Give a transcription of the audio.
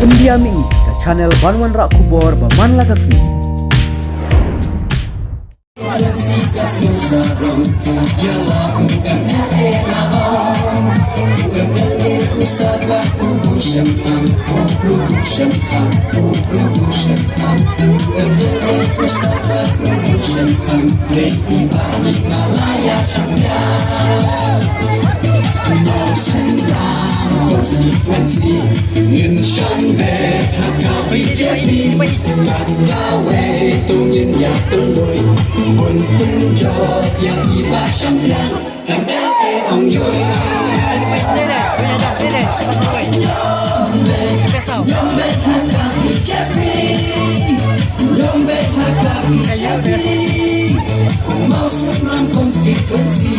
Pendiam ini ke channel Banwan Rak Kubor Baman Lakasmi. Konstituensi Ngencang deh Haka BJP Kat gawe Tungin ya tului Pun penjok Yang iba syampian MLA Ong Yui Yombek Haka BJP Yombek Haka BJP Mau serang konstituensi